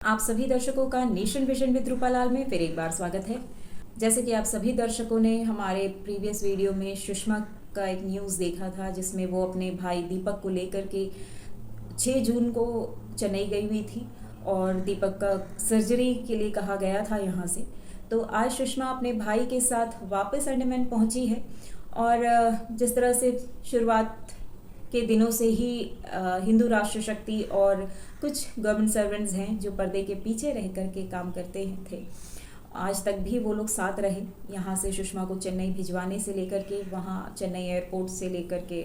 आप सभी दर्शकों का नेशन विजन विद रूपालाल में फिर एक बार स्वागत है। जैसे कि आप सभी दर्शकों ने हमारे प्रीवियस वीडियो में सुषमा का एक न्यूज़ देखा था जिसमें वो अपने भाई दीपक को लेकर के 6 जून को चेन्नई गई हुई थी और दीपक का सर्जरी के लिए कहा गया था यहाँ से। तो आज सुषमा अपने भाई के साथ वापस अंडमान पहुँची है और जिस तरह से शुरुआत के दिनों से ही हिंदू राष्ट्र शक्ति और कुछ गवर्नमेंट सर्वेंट्स हैं जो पर्दे के पीछे रह कर के काम करते थे, आज तक भी वो लोग साथ रहे। यहाँ से सुषमा को चेन्नई भिजवाने से लेकर के वहाँ चेन्नई एयरपोर्ट से लेकर के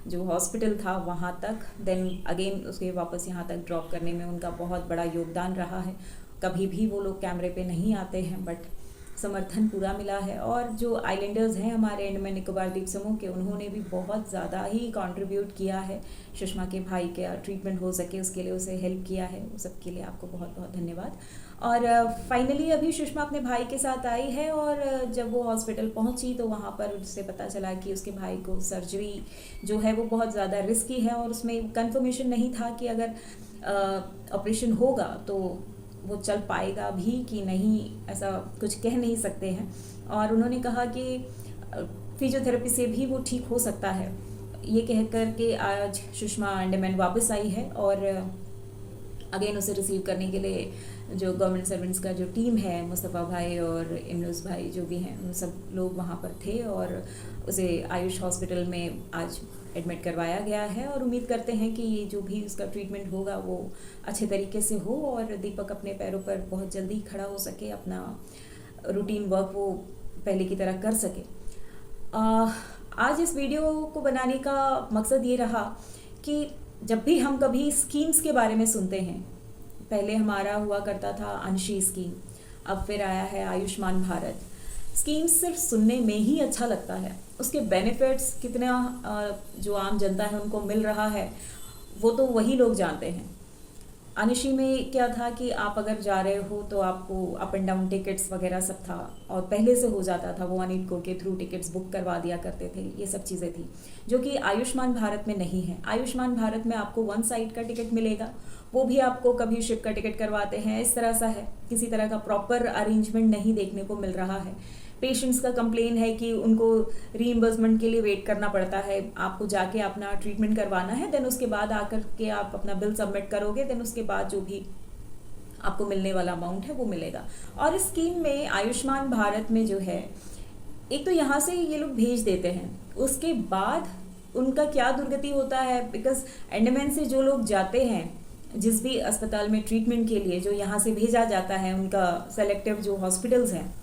जो हॉस्पिटल था वहाँ तक, देन अगेन उसके वापस यहाँ तक ड्रॉप करने में उनका बहुत बड़ा योगदान रहा है। कभी भी वो लोग कैमरे पे नहीं आते हैं बट समर्थन पूरा मिला है। और जो आइलैंडर्स हैं हमारे अंडमान निकोबार द्वीप समूह के, उन्होंने भी बहुत ज़्यादा ही कंट्रीब्यूट किया है सुषमा के भाई के ट्रीटमेंट हो सके उसके लिए, उसे हेल्प किया है। उस सब के लिए आपको बहुत बहुत धन्यवाद। और फाइनली अभी सुषमा अपने भाई के साथ आई है और जब वो हॉस्पिटल पहुंची तो वहाँ पर उससे पता चला कि उसके भाई को सर्जरी जो है वो बहुत ज़्यादा रिस्की है और उसमें कंफर्मेशन नहीं था कि अगर ऑपरेशन होगा तो वो चल पाएगा भी कि नहीं, ऐसा कुछ कह नहीं सकते हैं। और उन्होंने कहा कि फिजियोथेरेपी से भी वो ठीक हो सकता है। ये कह कर के आज सुषमा अंडमान वापस आई है और अगेन उसे रिसीव करने के लिए जो गवर्नमेंट सर्वेंट्स का जो टीम है, मुस्तफ़ा भाई और इमरूज़ भाई जो भी हैं, उन सब लोग वहाँ पर थे और उसे आयुष हॉस्पिटल में आज एडमिट करवाया गया है। और उम्मीद करते हैं कि ये जो भी उसका ट्रीटमेंट होगा वो अच्छे तरीके से हो और दीपक अपने पैरों पर बहुत जल्दी खड़ा हो सके, अपना रूटीन वर्क वो पहले की तरह कर सके। आज इस वीडियो को बनाने का मकसद ये रहा कि जब भी हम कभी स्कीम्स के बारे में सुनते हैं, पहले हमारा हुआ करता था अंशी स्कीम, अब फिर आया है आयुष्मान भारत। स्कीम्स सिर्फ सुनने में ही अच्छा लगता है, उसके बेनिफिट्स कितना जो आम जनता है उनको मिल रहा है वो तो वही लोग जानते हैं। अनिशी में क्या था कि आप अगर जा रहे हो तो आपको अप एंड डाउन टिकट्स वगैरह सब था और पहले से हो जाता था, वो अनिटको के थ्रू टिकट्स बुक करवा दिया करते थे। ये सब चीज़ें थी जो कि आयुष्मान भारत में नहीं है। आयुष्मान भारत में आपको वन साइड का टिकट मिलेगा, वो भी आपको कभी शिप का टिकट करवाते हैं, इस तरह सा है, किसी तरह का प्रॉपर अरेंजमेंट नहीं देखने को मिल रहा है। पेशेंट्स का कंप्लेन है कि उनको रीइंबर्समेंट के लिए वेट करना पड़ता है, आपको जाके अपना ट्रीटमेंट करवाना है, देन उसके बाद आकर के आप अपना बिल सबमिट करोगे, देन उसके बाद जो भी आपको मिलने वाला अमाउंट है वो मिलेगा। और इस स्कीम में आयुष्मान भारत में जो है, एक तो यहाँ से ये लोग भेज देते हैं, उसके बाद उनका क्या दुर्गति होता है, बिकॉज अंडमान से जो लोग जाते हैं जिस भी अस्पताल में ट्रीटमेंट के लिए, जो यहाँ से भेजा जाता है, उनका सेलेक्टिव जो हॉस्पिटल्स हैं,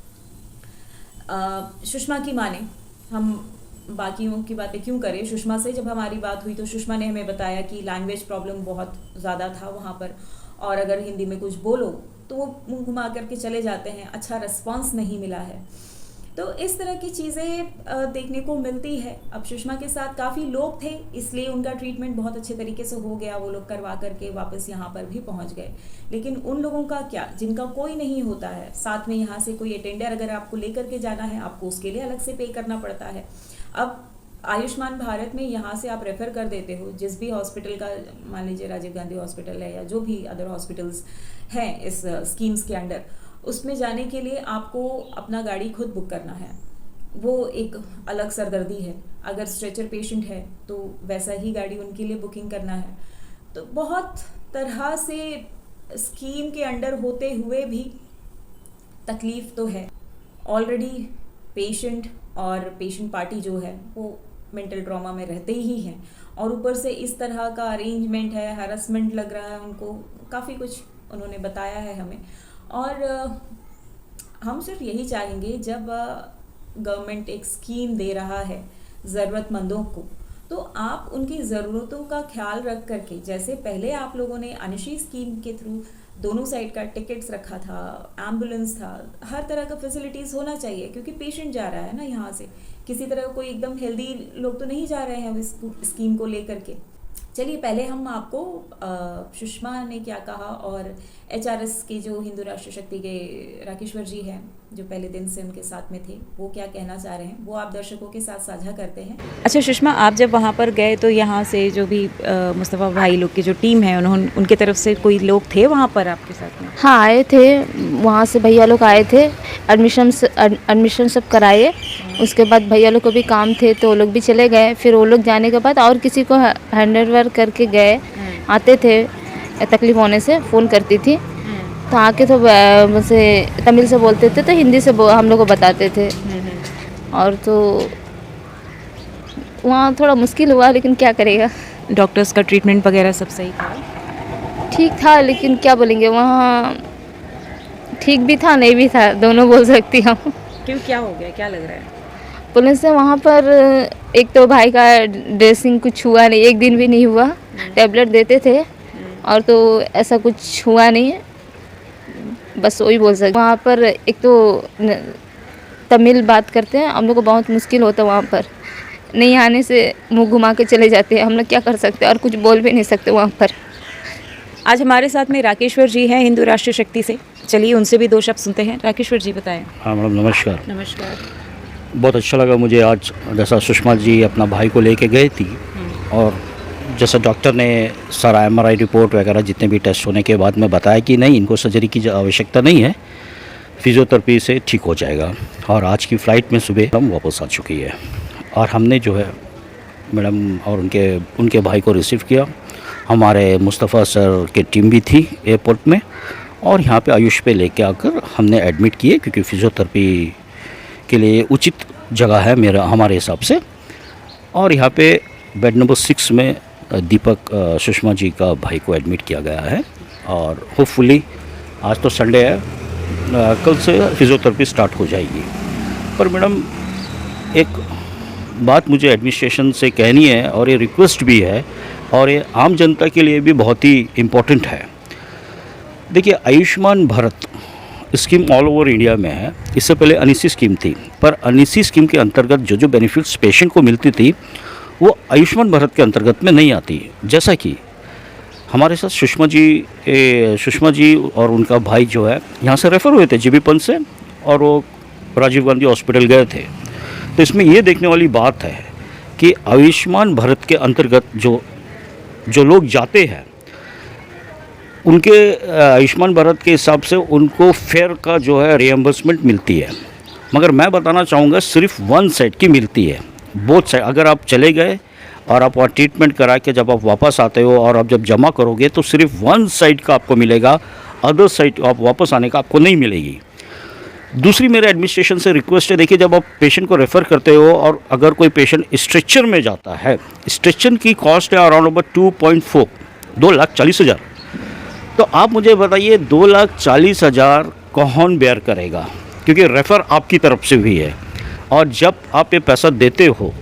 सुषमा की माने, हम बाकियों की बातें क्यों करें, सुषमा से जब हमारी बात हुई तो सुषमा ने हमें बताया कि लैंग्वेज प्रॉब्लम बहुत ज़्यादा था वहाँ पर और अगर हिंदी में कुछ बोलो तो वो मुंह घुमा करके चले जाते हैं, अच्छा रिस्पांस नहीं मिला है। तो इस तरह की चीज़ें देखने को मिलती है। अब सुषमा के साथ काफ़ी लोग थे इसलिए उनका ट्रीटमेंट बहुत अच्छे तरीके से हो गया, वो लोग करवा करके वापस यहाँ पर भी पहुँच गए। लेकिन उन लोगों का क्या, जिनका कोई नहीं होता है, साथ में यहाँ से कोई अटेंडर अगर आपको लेकर के जाना है, आपको उसके लिए अलग से पे करना पड़ता है। अब आयुष्मान भारत में यहाँ से आप रेफ़र कर देते हो जिस भी हॉस्पिटल का, मान लीजिए राजीव गांधी हॉस्पिटल है या जो भी अदर हॉस्पिटल्स हैं इस स्कीम्स के अंडर, उसमें जाने के लिए आपको अपना गाड़ी खुद बुक करना है, वो एक अलग सरदर्दी है। अगर स्ट्रेचर पेशेंट है तो वैसा ही गाड़ी उनके लिए बुकिंग करना है। तो बहुत तरह से स्कीम के अंडर होते हुए भी तकलीफ़ तो है। ऑलरेडी पेशेंट और पेशेंट पार्टी जो है वो मेंटल ट्रॉमा में रहते ही हैं और ऊपर से इस तरह का अरेंजमेंट है, हैरेसमेंट लग रहा है उनको, काफ़ी कुछ उन्होंने बताया है हमें। और हम सिर्फ यही चाहेंगे, जब गवर्नमेंट एक स्कीम दे रहा है ज़रूरतमंदों को, तो आप उनकी ज़रूरतों का ख्याल रख करके, जैसे पहले आप लोगों ने अनिशी स्कीम के थ्रू दोनों साइड का टिकट्स रखा था, एम्बुलेंस था, हर तरह का फैसिलिटीज़ होना चाहिए क्योंकि पेशेंट जा रहा है ना यहाँ से, किसी तरह कोई एकदम हेल्दी लोग तो नहीं जा रहे हैं इस स्कीम को लेकर के। चलिए पहले हम आपको सुषमा ने क्या कहा और एचआरएस के जो हिंदू राष्ट्र शक्ति के राकेश्वर जी हैं जो पहले दिन से उनके साथ में थे वो क्या कहना चाह रहे हैं वो आप दर्शकों के साथ साझा करते हैं। अच्छा सुषमा, आप जब वहाँ पर गए तो यहाँ से जो भी मुस्तफ़ा भाई लोग की जो टीम है उन्होंने उनके तरफ से कोई लोग थे वहाँ पर आपके साथ में? हाँ आए थे, वहाँ से भैया लोग आए थे, एडमिशन सब कराए। उसके बाद भैया लोग को भी काम थे तो वो लोग भी चले गए। फिर वो लोग जाने के बाद और किसी को हैंडओवर करके गए। आते थे तकलीफ होने से फ़ोन करती थी तो आके तो मुझसे तमिल से बोलते थे तो हिंदी से हम लोग को बताते थे। और तो वहाँ थोड़ा मुश्किल हुआ लेकिन क्या करेगा। डॉक्टर्स का ट्रीटमेंट वगैरह सब सही था? ठीक था लेकिन क्या बोलेंगे, वहाँ ठीक भी था नहीं भी था, दोनों बोल सकती हूँ। क्यों, क्या हो गया, क्या लग रहा है? पुलिस से वहाँ पर एक तो भाई का ड्रेसिंग कुछ हुआ नहीं, एक दिन भी नहीं हुआ। टैबलेट देते थे और तो ऐसा कुछ हुआ नहीं है, बस वही बोल सकते। वहाँ पर एक तो तमिल बात करते हैं, हम लोग को बहुत मुश्किल होता है वहाँ पर। नहीं आने से मुंह घुमा के चले जाते हैं, हम लोग क्या कर सकते हैं और कुछ बोल भी नहीं सकते वहाँ पर। आज हमारे साथ में राकेश्वर जी हैं हिंदू राष्ट्र शक्ति से, चलिए उनसे भी दो शब्द सुनते हैं। राकेश्वर जी बताएं। हाँ मैडम, नमस्कार। नमस्कार। बहुत अच्छा लगा मुझे आज, जैसा सुषमा जी अपना भाई को लेके गई थी और जैसा डॉक्टर ने सारा MRI रिपोर्ट वगैरह जितने भी टेस्ट होने के बाद में बताया कि नहीं, इनको सर्जरी की आवश्यकता नहीं है, फिजियोथेरेपी से ठीक हो जाएगा। और आज की फ़्लाइट में सुबह हम वापस आ चुकी है और हमने जो है मैडम और उनके भाई को रिसीव किया। हमारे मुस्तफ़ा सर की टीम भी थी एयरपोर्ट में और यहाँ पे आयुष पे लेके आकर हमने एडमिट किए, क्योंकि फिजियोथेरेपी के लिए उचित जगह है हमारे हिसाब से। और यहाँ पे बेड नंबर 6 में दीपक सुषमा जी का भाई को एडमिट किया गया है और होपफुली आज तो संडे है, कल से फिजियोथेरेपी स्टार्ट हो जाएगी। पर मैडम एक बात मुझे एडमिनिस्ट्रेशन से कहनी है और ये रिक्वेस्ट भी है और ये आम जनता के लिए भी बहुत ही इम्पोर्टेंट है। देखिए, Ayushman Bharat scheme all over India में है। इससे पहले अनिसी स्कीम थी, पर अनिसी स्कीम के अंतर्गत जो बेनिफिट्स पेशेंट को मिलती थी वो आयुष्मान भारत के अंतर्गत में नहीं आती। जैसा कि हमारे साथ सुषमा जी और उनका भाई जो है यहाँ से रेफ़र हुए थे जीबी पंत से और वो राजीव गांधी हॉस्पिटल गए थे। तो इसमें ये देखने वाली बात है कि आयुष्मान भारत के अंतर्गत जो लोग जाते हैं उनके आयुष्मान भारत के हिसाब से उनको फेयर का जो है रिएम्बर्समेंट मिलती है, मगर मैं बताना चाहूँगा सिर्फ वन साइड की मिलती है। बोथ साइड, अगर आप चले गए और आप वहाँ ट्रीटमेंट करा के जब आप वापस आते हो और आप जब जमा करोगे तो सिर्फ वन साइड का आपको मिलेगा, अदर साइड आप वापस आने का आपको नहीं मिलेगी। दूसरी मेरे एडमिनिस्ट्रेशन से रिक्वेस्ट है, देखिए जब आप पेशेंट को रेफ़र करते हो और अगर कोई पेशेंट स्ट्रेचर में जाता है, स्ट्रेचर की कॉस्ट है अराउंड अबाउट 2.4 2,40,000। तो आप मुझे बताइए 2,40,000 कौन बेयर करेगा, क्योंकि रेफ़र आपकी तरफ से भी है। और जब आप ये पैसा देते हो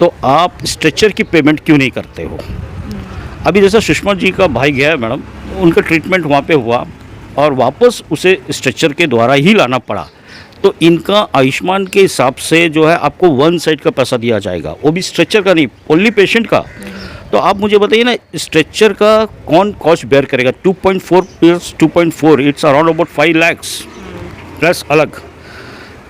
तो आप स्ट्रेचर की पेमेंट क्यों नहीं करते हो? अभी जैसा सुषमा जी का भाई गया है मैडम, उनका ट्रीटमेंट वहाँ पे हुआ और वापस उसे स्ट्रेचर के द्वारा ही लाना पड़ा। तो इनका आयुष्मान के हिसाब से जो है आपको वन साइड का पैसा दिया जाएगा, वो भी स्ट्रेचर का नहीं, ओनली पेशेंट का। तो आप मुझे बताइए ना, स्ट्रेचर का कौन कॉस्ट बेयर करेगा? 2.4 plus 2.4 it's around about 5 lakh plus अलग।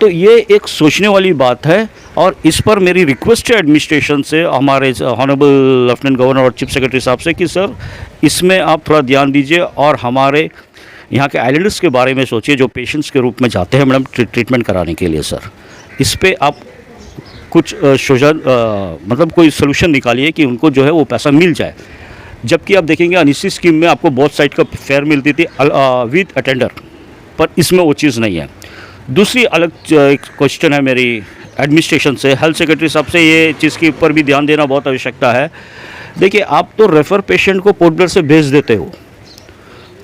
तो ये एक सोचने वाली बात है और इस पर मेरी रिक्वेस्ट है एडमिनिस्ट्रेशन से, हमारे ऑनरेबल लेफ्टिनेंट गवर्नर और चीफ सेक्रेटरी साहब से, कि सर इसमें आप थोड़ा ध्यान दीजिए और हमारे यहाँ के आइलैंडर्स के बारे में सोचिए जो पेशेंट्स के रूप में जाते हैं मैडम ट्रीटमेंट कराने के लिए। सर इस पे आप कुछ मतलब कोई सोल्यूशन निकालिए कि उनको जो है वो पैसा मिल जाए। जबकि आप देखेंगे अनिसी स्कीम में आपको बहुत साइड का फेयर मिलती थी विद अटेंडर, पर इसमें वो चीज़ नहीं है। दूसरी अलग एक क्वेश्चन है मेरी एडमिनिस्ट्रेशन से, हेल्थ सेक्रेटरी साहब से, ये चीज़ के ऊपर भी ध्यान देना बहुत आवश्यकता है। देखिए, आप तो रेफ़र पेशेंट को पोर्ट ब्लेयर से भेज देते हो,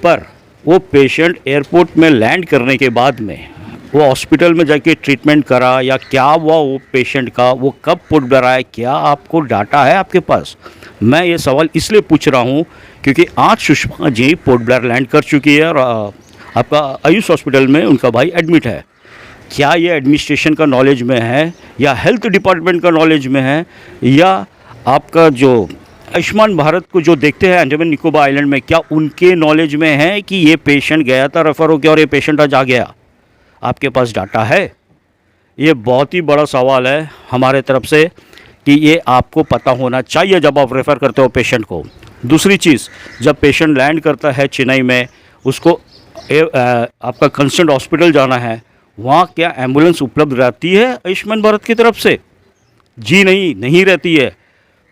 पर वो पेशेंट एयरपोर्ट में लैंड करने के बाद में वो हॉस्पिटल में जाके ट्रीटमेंट करा या क्या हुआ वो पेशेंट का, वो कब पोर्ट ब्लेयर आया, क्या आपको डाटा है आपके पास? मैं ये सवाल इसलिए पूछ रहा हूँ क्योंकि आज Sushma ji port Blair land कर चुकी है और आपका आयुष हॉस्पिटल में उनका भाई एडमिट है। क्या ये एडमिनिस्ट्रेशन का नॉलेज में है या हेल्थ डिपार्टमेंट का नॉलेज में है या आपका जो आयुष्मान भारत को जो देखते हैं अंडमान निकोबार आइलैंड में, क्या उनके नॉलेज में है कि ये पेशेंट गया था रेफर हो गया और ये पेशेंट आज आ गया? आपके पास डाटा है? ये बहुत ही बड़ा सवाल है हमारे तरफ से कि ये आपको पता होना चाहिए जब आप रेफ़र करते हो पेशेंट को। दूसरी चीज़, जब पेशेंट लैंड करता है चेन्नई में, उसको आपका कंसर्न हॉस्पिटल जाना है, वहाँ क्या एम्बुलेंस उपलब्ध रहती है आयुष्मान भारत की तरफ से? जी नहीं रहती है।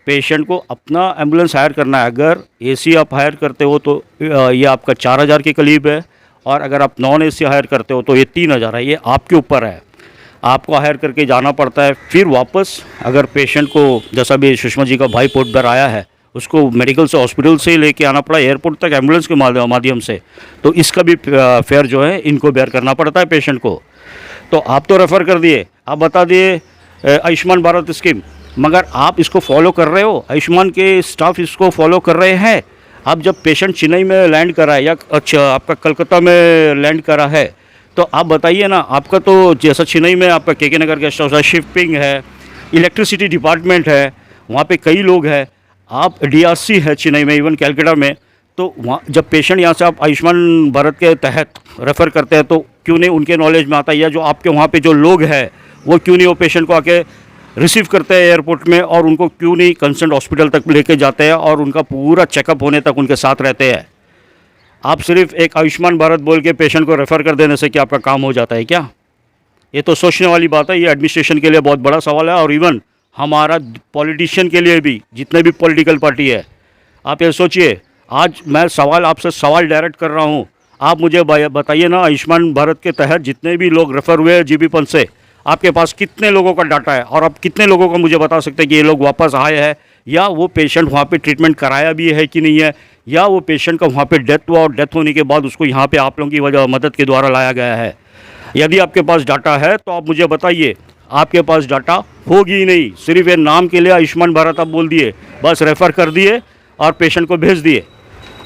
पेशेंट को अपना एम्बुलेंस हायर करना है। अगर एसी आप हायर करते हो तो ये आपका 4000 के करीब है, और अगर आप नॉन एसी हायर करते हो तो ये 3000 है। ये आपके ऊपर है, आपको हायर करके जाना पड़ता है। फिर वापस अगर पेशेंट को, जैसा भी सुषमा जी का भाई पोर्ट ब्लेयर आया है, उसको मेडिकल से हॉस्पिटल से लेके आना पड़ा एयरपोर्ट तक एम्बुलेंस के माध्यम से, तो इसका भी फेयर जो है इनको बेयर करना पड़ता है पेशेंट को। तो आप तो रेफ़र कर दिए, आप बता दिए आयुष्मान भारत स्कीम, मगर आप इसको फॉलो कर रहे हो? आयुष्मान के स्टाफ इसको फॉलो कर रहे हैं? आप जब पेशेंट चेन्नई में लैंड करा है या अच्छा आपका कलकत्ता में लैंड करा है, तो आप बताइए ना। आपका तो जैसा चेन्नई में आपका के नगर गेस्ट हाउस है, शिपिंग है, इलेक्ट्रिसिटी डिपार्टमेंट है, वहाँ पे कई लोग हैं। आप डीआरसी है चेन्नई में, इवन कैलकाटा में। तो वहाँ जब पेशेंट यहाँ से आप आयुष्मान भारत के तहत रेफ़र करते हैं, तो क्यों नहीं उनके नॉलेज में आता है? या जो आपके वहाँ पे जो लोग हैं वो क्यों नहीं वो पेशेंट को आके रिसीव करते हैं एयरपोर्ट में, और उनको क्यों नहीं कंसर्न हॉस्पिटल तक लेके जाते हैं और उनका पूरा चेकअप होने तक उनके साथ रहते हैं? आप सिर्फ एक आयुष्मान भारत बोल के पेशेंट को रेफ़र कर देने से क्या आपका काम हो जाता है क्या? ये तो सोचने वाली बात है। ये एडमिनिस्ट्रेशन के लिए बहुत बड़ा सवाल है, और इवन हमारा पॉलिटिशियन के लिए भी, जितने भी पॉलिटिकल पार्टी है। आप ये सोचिए, आज मैं आपसे सवाल डायरेक्ट कर रहा हूँ। आप मुझे बताइए ना, आयुष्मान भारत के तहत जितने भी लोग रेफ़र हुए हैं जीबी पंत से, आपके पास कितने लोगों का डाटा है? और आप कितने लोगों को मुझे बता सकते हैं कि ये लोग वापस आए हैं, या वो पेशेंट वहाँ पे ट्रीटमेंट कराया भी है कि नहीं है, या वो पेशेंट का वहाँ पे डेथ हुआ और डेथ होने के बाद उसको यहाँ पे आप लोगों की वजह मदद के द्वारा लाया गया है? यदि आपके पास डाटा है तो आप मुझे बताइए। आपके पास डाटा होगी ही नहीं, सिर्फ ये नाम के लिए आयुष्मान भारत आप बोल दिए, बस रेफ़र कर दिए और पेशेंट को भेज दिए,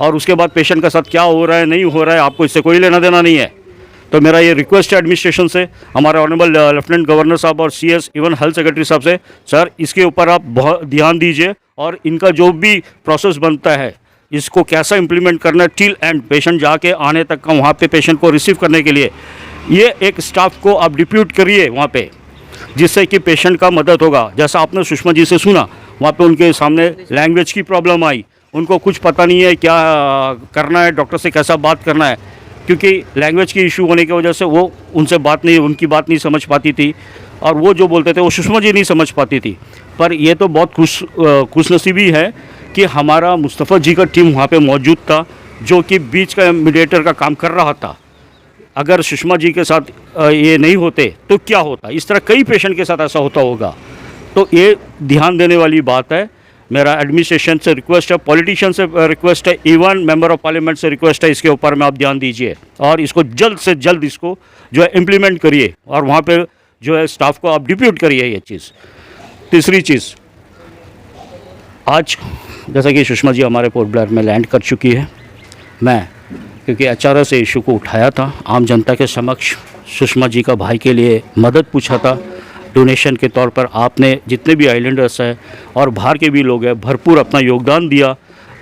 और उसके बाद पेशेंट का साथ क्या हो रहा है नहीं हो रहा है आपको इससे कोई लेना देना नहीं है। तो मेरा ये रिक्वेस्ट है एडमिनिस्ट्रेशन से, हमारे ऑनरेबल लेफ्टिनेंट गवर्नर साहब और सीएस इवन हेल्थ सेक्रेटरी साहब से, सर इसके ऊपर आप बहुत ध्यान दीजिए, और इनका जो भी प्रोसेस बनता है इसको कैसा इम्प्लीमेंट करना है टिल एंड, पेशेंट जाके आने तक का वहाँ पे पेशेंट को रिसीव करने के लिए ये एक स्टाफ को आप डिप्यूट करिए वहाँ पे, जिससे कि पेशेंट का मदद होगा। जैसा आपने सुषमा जी से सुना, वहाँ पे उनके सामने लैंग्वेज की प्रॉब्लम आई, उनको कुछ पता नहीं है क्या करना है, डॉक्टर से कैसा बात करना है, क्योंकि लैंग्वेज की इशू होने की वजह से वो उनकी बात नहीं समझ पाती थी, और वो जो बोलते थे वो सुषमा जी नहीं समझ पाती थी। पर ये तो बहुत खुशनसीबी है कि हमारा मुस्तफ़ा जी का टीम वहाँ पे मौजूद था, जो कि बीच का मीडिएटर का काम कर रहा था। अगर सुषमा जी के साथ ये नहीं होते तो क्या होता? इस तरह कई पेशेंट के साथ ऐसा होता होगा। तो ये ध्यान देने वाली बात है। मेरा एडमिनिस्ट्रेशन से रिक्वेस्ट है, पॉलिटिशियन से रिक्वेस्ट है, इवन मेंबर ऑफ पार्लियामेंट से रिक्वेस्ट है, इसके ऊपर में आप ध्यान दीजिए और इसको जल्द से जल्द इसको जो है इम्प्लीमेंट करिए, और वहाँ पे जो है स्टाफ को आप डिप्यूट करिए ये चीज़। तीसरी चीज़, आज जैसा कि सुषमा जी हमारे पोर्ट ब्लेयर में लैंड कर चुकी है, मैं क्योंकि HRS से इशू को उठाया था, आम जनता के समक्ष सुषमा जी का भाई के लिए मदद पूछा था डोनेशन के तौर पर। आपने जितने भी आइलैंडर्स हैं और बाहर के भी लोग हैं भरपूर अपना योगदान दिया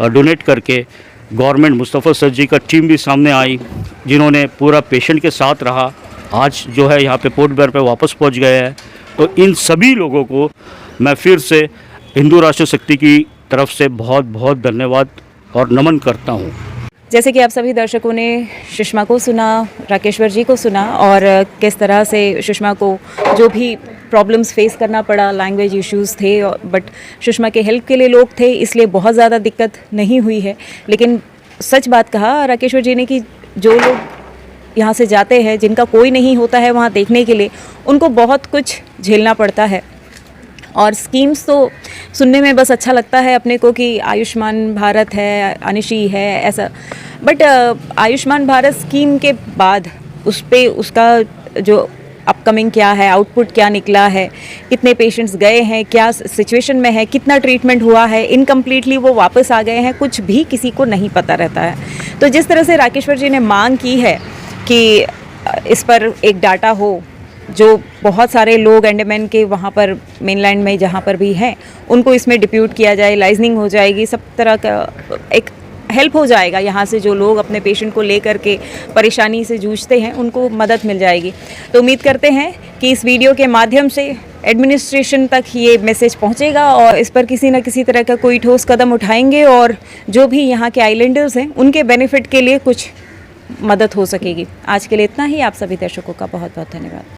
डोनेट करके। गवर्नमेंट मुस्तफ़ा सर जी का टीम भी सामने आई, जिन्होंने पूरा पेशेंट के साथ रहा, आज जो है यहाँ पे पोर्ट ब्लेयर पे वापस पहुँच गए हैं। तो इन सभी लोगों को मैं फिर से हिंदू राष्ट्र शक्ति की तरफ से बहुत बहुत धन्यवाद और नमन करता हूँ। जैसे कि आप सभी दर्शकों ने सुषमा को सुना, राकेश्वर जी को सुना, और किस तरह से सुषमा को जो भी प्रॉब्लम्स फेस करना पड़ा, लैंग्वेज इश्यूज़ थे, बट सुषमा के हेल्प के लिए लोग थे, इसलिए बहुत ज़्यादा दिक्कत नहीं हुई है। लेकिन सच बात कहा राकेश्वर जी ने कि जो लोग यहाँ से जाते हैं, जिनका कोई नहीं होता है वहाँ देखने के लिए, उनको बहुत कुछ झेलना पड़ता है। और स्कीम्स तो सुनने में बस अच्छा लगता है अपने को कि आयुष्मान भारत है, अनिशी है, ऐसा, बट आयुष्मान भारत स्कीम के बाद उस पे उसका जो अपकमिंग क्या है, आउटपुट क्या निकला है, कितने पेशेंट्स गए हैं, क्या सिचुएशन में है, कितना ट्रीटमेंट हुआ है, इनकम्प्लीटली वो वापस आ गए हैं, कुछ भी किसी को नहीं पता रहता है। तो जिस तरह से राकेश्वर जी ने मांग की है कि इस पर एक डाटा हो, जो बहुत सारे लोग अंडमान के वहाँ पर मेनलैंड में जहाँ पर भी हैं उनको इसमें डिप्यूट किया जाए, लाइजनिंग हो जाएगी, सब तरह का एक हेल्प हो जाएगा। यहाँ से जो लोग अपने पेशेंट को लेकर के परेशानी से जूझते हैं उनको मदद मिल जाएगी। तो उम्मीद करते हैं कि इस वीडियो के माध्यम से एडमिनिस्ट्रेशन तक ये मैसेज पहुँचेगा और इस पर किसी न किसी तरह का कोई ठोस कदम उठाएंगे और जो भी यहाँ के आइलैंडर्स हैं उनके बेनिफिट के लिए कुछ मदद हो सकेगी। आज के लिए इतना ही। आप सभी दर्शकों का बहुत बहुत धन्यवाद।